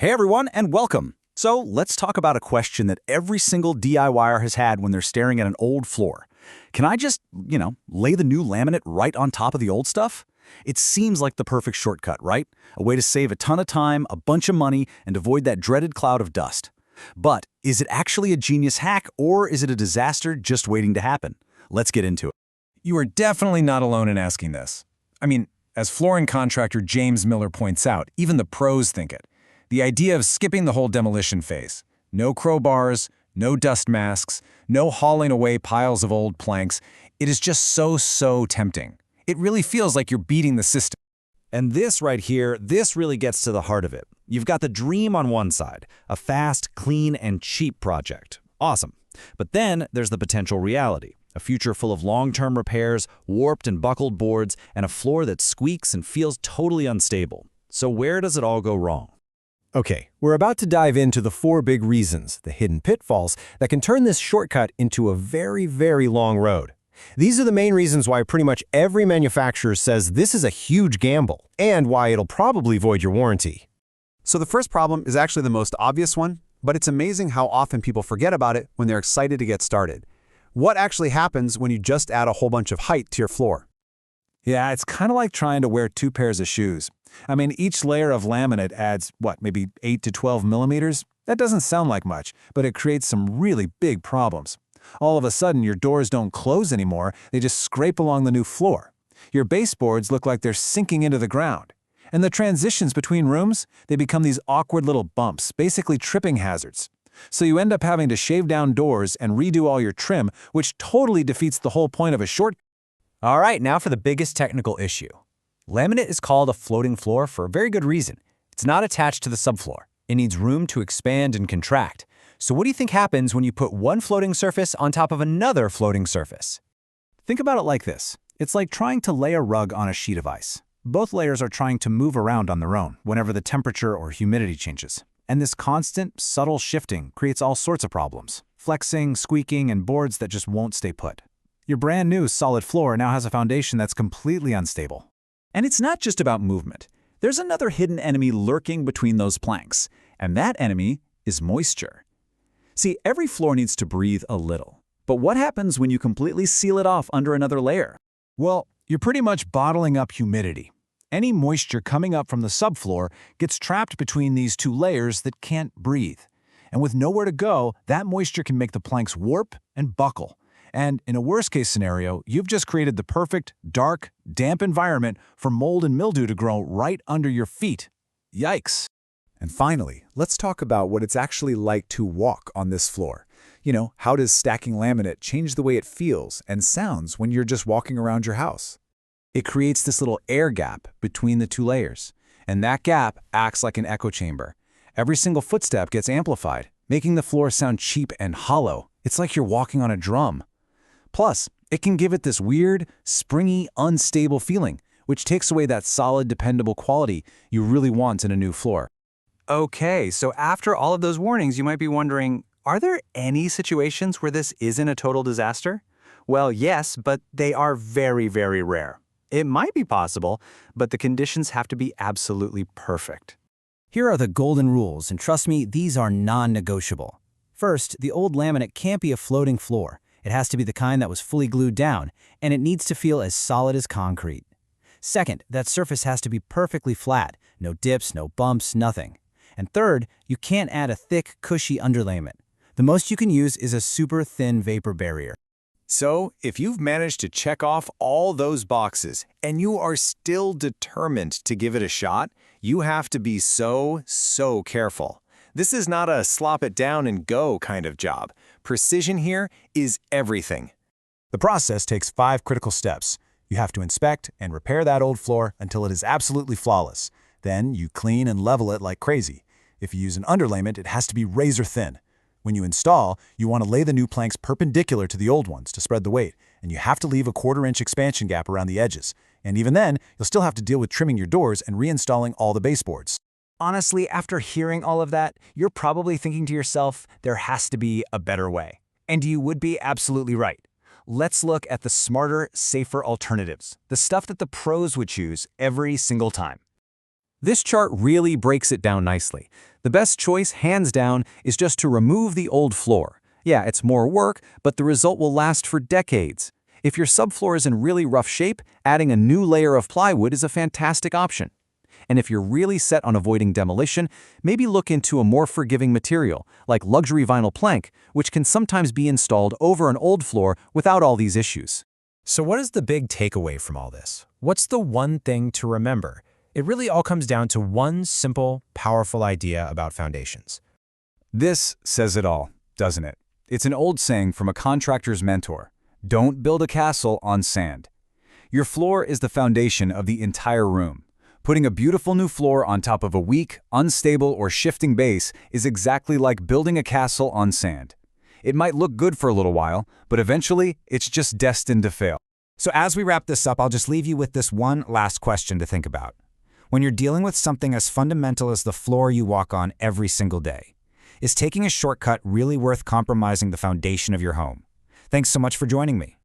Hey everyone, and welcome. So let's talk about a question that every single DIYer has had when they're staring at an old floor. Can I just, lay the new laminate right on top of the old stuff? It seems like the perfect shortcut, right? A way to save a ton of time, a bunch of money, and avoid that dreaded cloud of dust. But is it actually a genius hack, or is it a disaster just waiting to happen? Let's get into it. You are definitely not alone in asking this. I mean, as flooring contractor James Miller points out, even the pros think it. The idea of skipping the whole demolition phase. No crowbars, no dust masks, no hauling away piles of old planks. It is just so tempting. It really feels like you're beating the system. And this right here, this really gets to the heart of it. You've got the dream on one side, a fast, clean, and cheap project. Awesome. But then there's the potential reality, a future full of long-term repairs, warped and buckled boards, and a floor that squeaks and feels totally unstable. So where does it all go wrong? Okay, we're about to dive into the 4 big reasons, the hidden pitfalls, that can turn this shortcut into a very long road. These are the main reasons why pretty much every manufacturer says this is a huge gamble, and why it'll probably void your warranty. So the first problem is actually the most obvious one, but it's amazing how often people forget about it when they're excited to get started. What actually happens when you just add a whole bunch of height to your floor? Yeah, it's kind of like trying to wear 2 pairs of shoes. I mean, each layer of laminate adds, maybe 8 to 12 millimeters? That doesn't sound like much, but it creates some really big problems. All of a sudden, your doors don't close anymore, they just scrape along the new floor. Your baseboards look like they're sinking into the ground. And the transitions between rooms, they become these awkward little bumps, basically tripping hazards. So you end up having to shave down doors and redo all your trim, which totally defeats the whole point of a short. All right, now for the biggest technical issue. Laminate is called a floating floor for a very good reason. It's not attached to the subfloor. It needs room to expand and contract. So what do you think happens when you put one floating surface on top of another floating surface? Think about it like this. It's like trying to lay a rug on a sheet of ice. Both layers are trying to move around on their own whenever the temperature or humidity changes. And this constant, subtle shifting creates all sorts of problems. Flexing, squeaking, and boards that just won't stay put. Your brand new solid floor now has a foundation that's completely unstable. And it's not just about movement. There's another hidden enemy lurking between those planks, and that enemy is moisture. See, every floor needs to breathe a little. But what happens when you completely seal it off under another layer? Well, you're pretty much bottling up humidity. Any moisture coming up from the subfloor gets trapped between these 2 layers that can't breathe. And with nowhere to go, that moisture can make the planks warp and buckle. And in a worst-case scenario, you've just created the perfect, dark, damp environment for mold and mildew to grow right under your feet. Yikes. And finally, let's talk about what it's actually like to walk on this floor. How does stacking laminate change the way it feels and sounds when you're just walking around your house? It creates this little air gap between the 2 layers, and that gap acts like an echo chamber. Every single footstep gets amplified, making the floor sound cheap and hollow. It's like you're walking on a drum. Plus, it can give it this weird, springy, unstable feeling, which takes away that solid, dependable quality you really want in a new floor. Okay, so after all of those warnings, you might be wondering, are there any situations where this isn't a total disaster? Well, yes, but they are very rare. It might be possible, but the conditions have to be absolutely perfect. Here are the golden rules, and trust me, these are non-negotiable. First, the old laminate can't be a floating floor. It has to be the kind that was fully glued down, and it needs to feel as solid as concrete. Second, that surface has to be perfectly flat. No dips, no bumps, nothing. And third, you can't add a thick, cushy underlayment. The most you can use is a super thin vapor barrier. So, if you've managed to check off all those boxes and you are still determined to give it a shot, you have to be so careful. This is not a slop it down and go kind of job. Precision here is everything. The process takes 5 critical steps. You have to inspect and repair that old floor until it is absolutely flawless. Then you clean and level it like crazy. If you use an underlayment, it has to be razor thin. When you install, you want to lay the new planks perpendicular to the old ones to spread the weight, and you have to leave a 1/4-inch expansion gap around the edges. And even then, you'll still have to deal with trimming your doors and reinstalling all the baseboards. Honestly, after hearing all of that, you're probably thinking to yourself, there has to be a better way. And you would be absolutely right. Let's look at the smarter, safer alternatives, the stuff that the pros would choose every single time. This chart really breaks it down nicely. The best choice, hands down, is just to remove the old floor. Yeah, it's more work, but the result will last for decades. If your subfloor is in really rough shape, adding a new layer of plywood is a fantastic option. And if you're really set on avoiding demolition, maybe look into a more forgiving material, like luxury vinyl plank, which can sometimes be installed over an old floor without all these issues. So what is the big takeaway from all this? What's the one thing to remember? It really all comes down to one simple, powerful idea about foundations. This says it all, doesn't it? It's an old saying from a contractor's mentor. Don't build a castle on sand. Your floor is the foundation of the entire room. Putting a beautiful new floor on top of a weak, unstable, or shifting base is exactly like building a castle on sand. It might look good for a little while, but eventually, it's just destined to fail. So as we wrap this up, I'll just leave you with this one last question to think about. When you're dealing with something as fundamental as the floor you walk on every single day, is taking a shortcut really worth compromising the foundation of your home? Thanks so much for joining me.